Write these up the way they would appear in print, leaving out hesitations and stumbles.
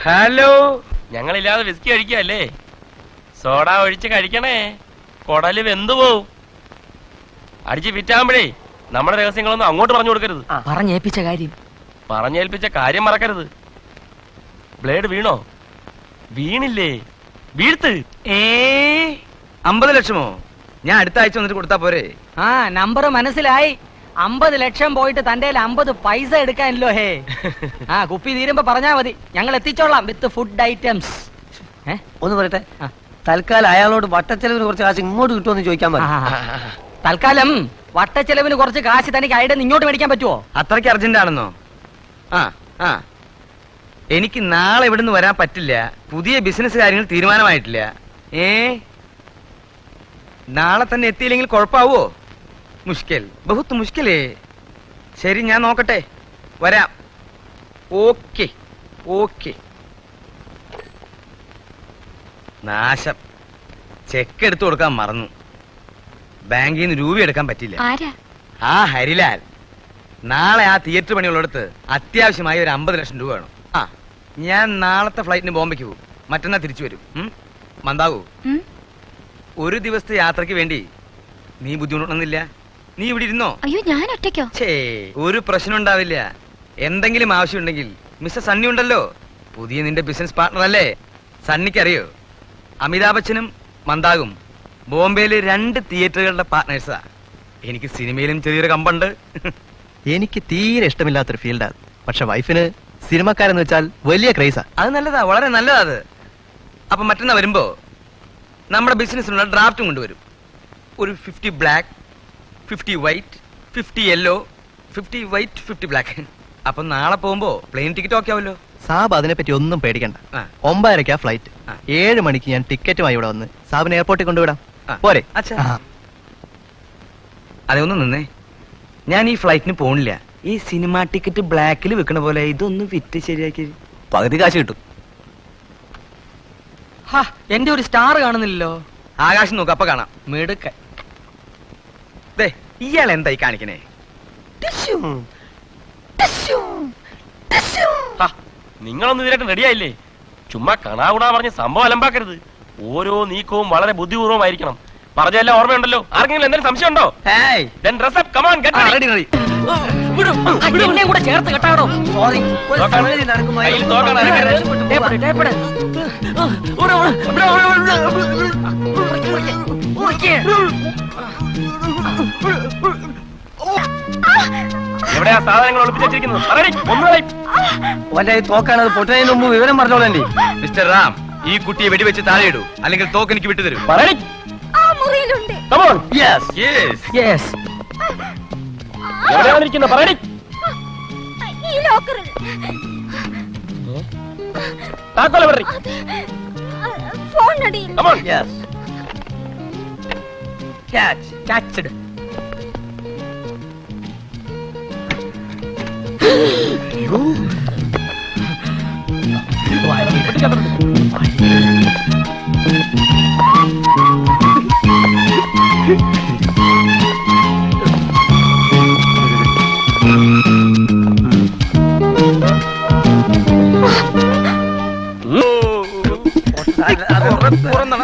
Hello. ഞങ്ങളില്ലാതെ whisky കഴിക്കല്ലേ? Soda ഒഴിച്ച് കഴിക്കണേ, കൊടല് വെന്തു പോവും. അടിച്ച് ഫിറ്റാകുമ്പോഴേ നമ്മുടെ രഹസ്യങ്ങളൊന്നും അങ്ങോട്ട് പറഞ്ഞു കൊടുക്കരുത്. പറഞ്ഞേൽപ്പിച്ച കാര്യം മറക്കരുത്. ബ്ലേഡ് വീണോ? വീണില്ലേ? വീഴ്ത്ത്. 50 ലക്ഷമോ? ഞാൻ അടുത്ത ആഴ്ച വന്നിട്ട് കൊടുത്താ പോരെ? നമ്പർ മനസ്സിലായി. 50 ലക്ഷം പോയിട്ട് തന്റെ 50 പൈസ എടുക്കാനല്ലോ. ഹേ കുപ്പി തീരുമ്പോ പറഞ്ഞാ മതി, ഞങ്ങൾ എത്തിച്ചോളാം വിത്ത് ഫുഡ് ഐറ്റംസ്. ഒന്ന് പറയട്ടെ, തൽക്കാലം അയാളോട് വട്ടച്ചെലവിന് കുറച്ച് കാശ് ഇങ്ങോട്ട് കിട്ടുമെന്ന് ചോദിക്കാൻ മതി. തൽക്കാലം വട്ടച്ചെലവിന് കുറച്ച് കാശ് തനിക്ക് അയുടെ ഇങ്ങോട്ട് മേടിക്കാൻ പറ്റുമോ? അത്രയ്ക്ക് അർജന്റ് ആണെന്നോ? എനിക്ക് നാളെ ഇവിടുന്ന് വരാൻ പറ്റില്ല. പുതിയ ബിസിനസ് കാര്യങ്ങൾ തീരുമാനമായിട്ടില്ല. നാളെ തന്നെ എത്തിയില്ലെങ്കിൽ കുഴപ്പാവോ? മുഷ്കിൽ, ബഹുത്ത് മുഷ്കിലേ. ശരി, ഞാൻ നോക്കട്ടെ, വരാം. Okay okay. നാശം, ചെക്ക് എടുത്തു കൊടുക്കാൻ മറന്നു. ബാങ്കിൽ നിന്ന് രൂപ എടുക്കാൻ പറ്റില്ല. ഹരിലാൽ. നാളെ ആ തിയേറ്റർ പണിയുള്ളിടത്ത് അത്യാവശ്യമായി ഒരു 50 ലക്ഷം രൂപ വേണം. ഞാൻ നാളത്തെ ഫ്ലൈറ്റിന് ബോംബെക്ക് പോകും, മറ്റന്നാ തിരിച്ചു വരും. മന്ദാവൂ, ഒരു ദിവസത്തെ യാത്രക്ക് വേണ്ടി നീ ബുദ്ധിമുട്ടൊന്നുമില്ല. നീ ഇവിടെ ഇരുന്നോ? അയ്യോ, ഞാൻ ഒറ്റയ്ക്കോ? ഒരു പ്രശ്നം ഉണ്ടാവില്ല. എന്തെങ്കിലും ആവശ്യമുണ്ടെങ്കിൽ മിസ്റ്റർ സണ്ണി ഉണ്ടല്ലോ, പുതിയ നിന്റെ ബിസിനസ് പാർട്ണർ അല്ലേ? സണ്ണിക്ക് അറിയോ? അമിതാഭ് ബച്ചനും മന്ദാകും ബോംബെയില് 2 തിയേറ്ററുകളുടെ പാർട്ട്നേഴ്സാ. എനിക്ക് സിനിമയിലും ചെറിയൊരു കമ്പുണ്ട്. എനിക്ക് തീരെ ഇഷ്ടമില്ലാത്തൊരു ഫീൽഡാണ്, പക്ഷെ വൈഫിന് സിനിമക്കാരെന്ന് വെച്ചാൽ വലിയ ക്രൈസാ. അത് നല്ലതാ, വളരെ നല്ലതാ അത്. അപ്പൊ മറ്റന്നാ വരുമ്പോ നമ്മുടെ ബിസിനസ്സിനുള്ള ഡ്രാഫ്റ്റും കൊണ്ടുവരും. ഒരു 50 black, 50 white, 50 yellow, 50 white, 50 black. അപ്പൊ നാളെ പോകുമ്പോ പ്ലെയിൻ ടിക്കറ്റ് ഓക്കെ ആവല്ലോ. സാബ് അതിനെപ്പറ്റി ഒന്നും പേടിക്കണ്ട. 9:30 ഫ്ലൈറ്റ്. 7 മണിക്ക് ഞാൻ ടിക്കറ്റുമായി ഇവിടെ വന്ന് സാബിനെ എയർപോർട്ടിൽ കൊണ്ടുവിടാം. പോരെ? അതെ, ഒന്ന് നിന്നേ. ഞാൻ ഈ ഫ്ലൈറ്റിന് പോണില്ല. ഈ സിനിമ ടിക്കറ്റ് ബ്ലാക്കിൽ വെക്കണ പോലെ ഇതൊന്ന് വിറ്റ് ശരിയാക്കി പകുതി കാശ് കിട്ടും. എന്റെ ഒരു സ്റ്റാർ കാണുന്നില്ലല്ലോ. ആകാശം നോക്ക്, അപ്പൊ കാണാം. മിടുക്കൻ. ഇയാൾ എന്തായി കാണിക്കണേ? നിങ്ങളൊന്നും ഇതിനായിട്ട് റെഡിയായില്ലേ? ചുമ്മാ കണാകുണാ പറഞ്ഞ് സംഭവം അലമ്പാക്കരുത്. ഓരോ നീക്കവും വളരെ ബുദ്ധിപൂർവ്വമായിരിക്കണം. പറഞ്ഞെല്ലാം ഓർമ്മയുണ്ടല്ലോ? ആർക്കെങ്കിലും എന്തെങ്കിലും സംശയം ഉണ്ടോ? കൂടെ ചേർത്ത് കെട്ടാടോ. എവിടെയാ സാധനങ്ങൾ ഒളിപ്പിച്ചിരിക്കുന്നത്? തോക്കാണത് പൊട്ടുന്നതിന് മുമ്പ് വിവരം പറഞ്ഞോളേ. മിസ്റ്റർ റാം, ഈ കുട്ടിയെ വെടിവെച്ച് താഴെയിടൂ, അല്ലെങ്കിൽ തോക്ക് എനിക്ക് വിട്ടുതരും.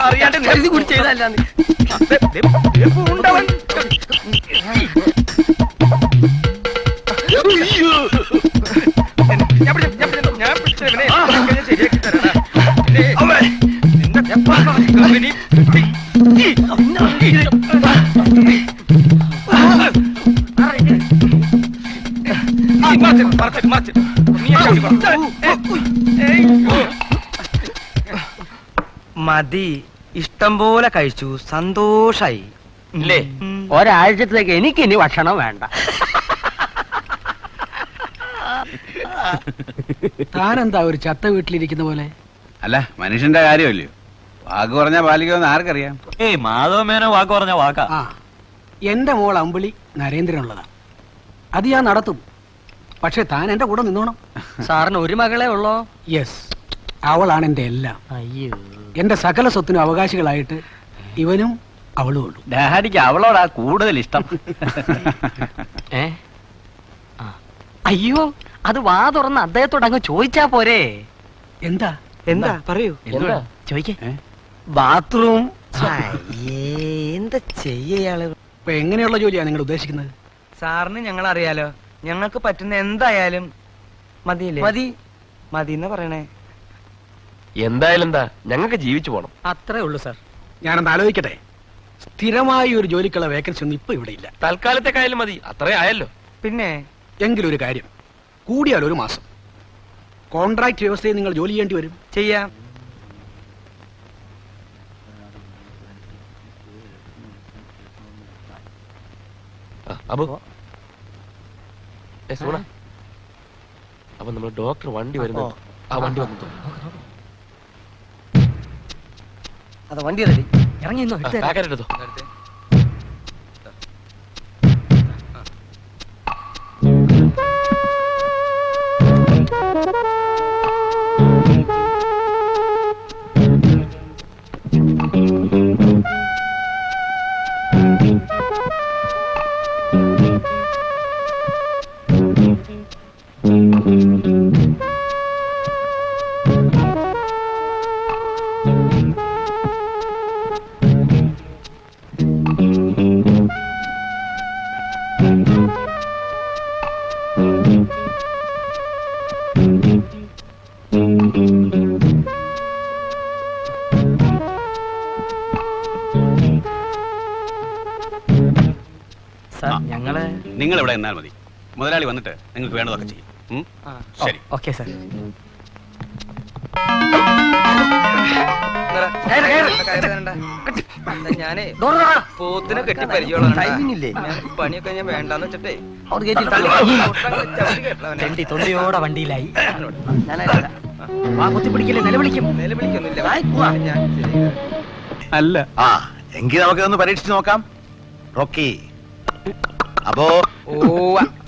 അറിയാണ്ട് കരുതി കൂടി ചെയ്തല്ല. മതി, ഇഷ്ടം പോലെ കഴിച്ചു, സന്തോഷായി. ഒരാഴ്ചത്തേക്ക് എനിക്ക് ഇനി ഭക്ഷണം വേണ്ട. താനെന്താ ഒരു ചത്ത വീട്ടിലിരിക്കുന്ന പോലെ? അല്ല, മനുഷ്യന്റെ കാര്യമല്ലയോ, വാക്ക് പറഞ്ഞാ പാലിക്കുമെന്ന് ആർക്കറിയാം? മാധവമേനോ വാക്ക് പറഞ്ഞ വാക്കാ. എന്റെ മോൾ അമ്പിളി നരേന്ദ്രനുള്ളതാ, അത് ഞാൻ നടത്തും. പക്ഷെ താൻ എന്റെ കൂടെ നിന്നോണം. സാറിന് ഒരു മകളെ ഉള്ളോ? യെസ്, അവളാണ് എന്റെ എല്ലാം. അയ്യോ, എന്റെ സകല സ്വത്തിനും അവകാശികളായിട്ട് ഇവനും അവളും ഉള്ളൂ. ഡാഡിക്ക് അവളോടാ കൂടുതൽ ഇഷ്ടം. അയ്യോ, അത് വാ തുറന്ന് അദ്ദേഹത്തോട് അങ്ങ് ചോദിച്ചാ പോരെ? എന്താ എന്താ പറയൂ എന്താ ചോദിക്കേ ബാത്റൂം എന്താ ചെയ്യയാള് ഇപ്പൊ എങ്ങനെയുള്ള ജോലിയാണ് നിങ്ങൾ ഉദ്ദേശിക്കുന്നത്? സാറിന് ഞങ്ങൾ അറിയാലോ, ഞങ്ങൾക്ക് പറ്റുന്ന എന്തായാലും മതിയില്ലേ? മതി. മതി എന്നാ പറയണേ. എന്തായാലും എന്താ, ഞങ്ങൾക്ക് ജീവിച്ചു പോണം. അത്രേ ഉള്ളൂ സാർ. ഞാനൊന്ന് ആലോചിക്കട്ടെ. സ്ഥിരമായി ഒരു ജോലിക്കുള്ള വേക്കൻസി ഒന്നും ഇപ്പൊ ഇവിടെ ഇല്ല. തൽക്കാലത്തേക്കായാലും മതി, അത്രേ ആയല്ലോ. പിന്നെ എങ്കിലും ഒരു കാര്യം, കൂടിയാൽ ഒരു മാസം കോൺട്രാക്ട് വ്യവസ്ഥയിൽ നിങ്ങൾ ജോലി ചെയ്യേണ്ടി വരും. ചെയ്യാം. അപ്പൊ സൂണ, അപ്പൊ നമ്മൾ ഡോക്ടർ വണ്ടി വരുന്നുണ്ട്. ആ വണ്ടി വന്നു. അത് വണ്ടി റെഡി. ഇറങ്ങി നിന്നോ, എടുത്തേ. പാക്കറ്റ് എടുത്തോ. സാർ ഞങ്ങള് നിങ്ങൾ ഇവിടെ എന്നാൽ മതി. മുതലാളി വന്നിട്ട് നിങ്ങൾക്ക് വേണ്ടതൊക്കെ ചെയ്യും. ഉം? ശരി. Okay sir. ഞാനേ പോത്തിനെ കെട്ടി പരിചയമുള്ള പണിയൊക്കെ ഞാൻ വേണ്ടാന്ന് വെച്ചിട്ടേ തെണ്ടി തൊണ്ടിയോടെ വണ്ടിയിലായി. കുത്തിപ്പിടിക്കില്ലേ, നിലവിളിക്കും. നിലവിളിക്കൊന്നുമില്ല. അല്ല, ആ എങ്കിൽ നമുക്കൊന്ന് പരീക്ഷിച്ച് നോക്കാം. റോക്കി, അപ്പോ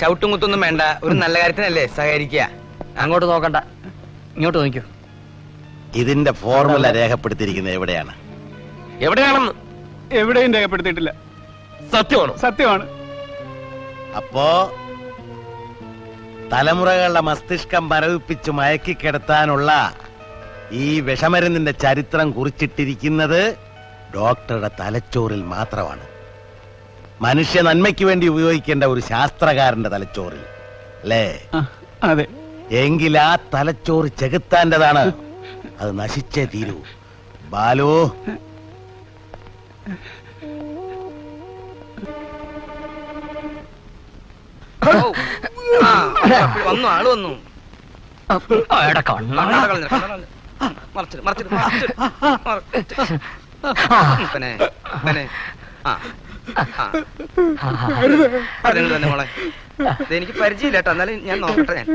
ചവിട്ടും കുത്തൊന്നും വേണ്ട, ഒരു നല്ല കാര്യത്തിനല്ലേ സഹകരിക്കുക. അങ്ങോട്ട് നോക്കണ്ട, ഇങ്ങോട്ട് നോക്കൂ. ഇതിന്റെ ഫോർമുല രേഖപ്പെടുത്തിയിരിക്കുന്നത് എവിടെയാണ്? എവിടെയാണെന്ന് എവിടെയും രേഖപ്പെടുത്തിയിട്ടില്ല. സത്യമാണോ? സത്യമാണ്. അപ്പോ തലമുറകളുടെ മസ്തിഷ്കം മരവിപ്പിച്ച് മയക്കിക്കിടത്താനുള്ള ഈ വിഷമരുന്നിന്റെ ചരിത്രം കുറിച്ചിട്ടിരിക്കുന്നത് ഡോക്ടറുടെ തലച്ചോറിൽ മാത്രമാണ്. മനുഷ്യ നന്മയ്ക്ക് വേണ്ടി ഉപയോഗിക്കേണ്ട ഒരു ശാസ്ത്രകാരന്റെ തലച്ചോറിൽ, അല്ലേ? അതെ. എങ്കിൽ ആ തലച്ചോറ് ചെകുത്താന്റെതാണ്. അത് നശിച്ചേ തീരൂ. ബാലു, വന്നു, ആള് വന്നു. മോളെ എനിക്ക് പരിചയമില്ല കേട്ടോ, എന്നാലും ഞാൻ നോക്കട്ടെ. ഞാൻ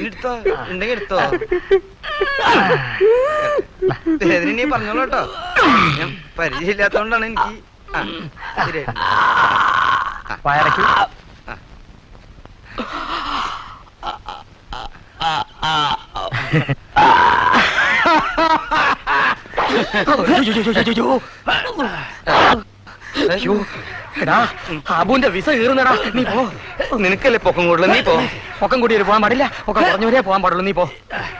എടുത്തോ, ഉണ്ടെങ്കിൽ എടുത്തോ. ഇതിന് നീ പറഞ്ഞോളൂ കേട്ടോ, ഞാൻ പരിചയമില്ലാത്തോണ്ടാണ് എനിക്ക്. അബുവിന്റെ വിസ കീറുന്നടാ, നീ പോ. നിനക്കല്ലേ പൊക്കം കൂടുതൽ, നീ പോ. പൊക്കം കൂടി പോകാൻ പാടില്ല, പൊക്കം കുറഞ്ഞവരെ പോകാൻ പാടുള്ളൂ, നീ പോ.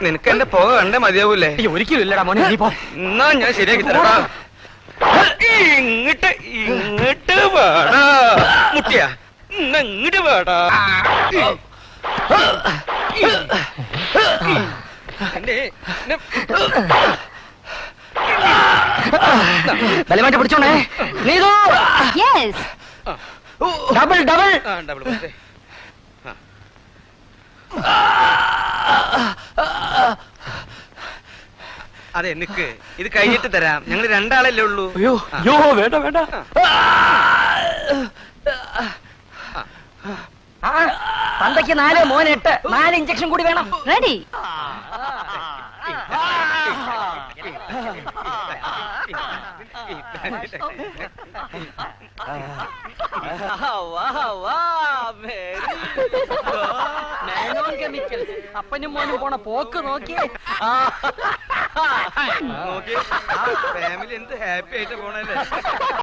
നിനക്ക് എന്റെ പോക കണ്ടേ മതിയാവൂലേ? ഒരിക്കലും ഇല്ലടാ മോനെ, നീ പോ. എന്നാ ഞാൻ ശരിയാക്കി തരാടാ. ഇങ്ങട്ട് ഇങ്ങട്ട് വേടാ മുട്ടിയ, ഇങ്ങട്ട് വേടാ. ബലമായിട്ട് പിടിച്ചോണേ. നീതോ ഡബിൾ ഡബിൾ. ഡബിൾ. അതെ, നിക്ക്, ഇത് കഴിഞ്ഞിട്ട് തരാം. ഞങ്ങൾ രണ്ടാളല്ലേ ഉള്ളൂ. അയ്യോ വേണ്ട വേണ്ട. തന്തയ്ക്ക് 4, മോന് 8, 4 ഇഞ്ചക്ഷൻ കൂടി വേണം. റെഡി. അപ്പനും മോനും പോണ പോക്ക് നോക്കിയേ. ഫാമിലി എന്ത് ഹാപ്പി ആയിട്ട് പോണല്ലേ.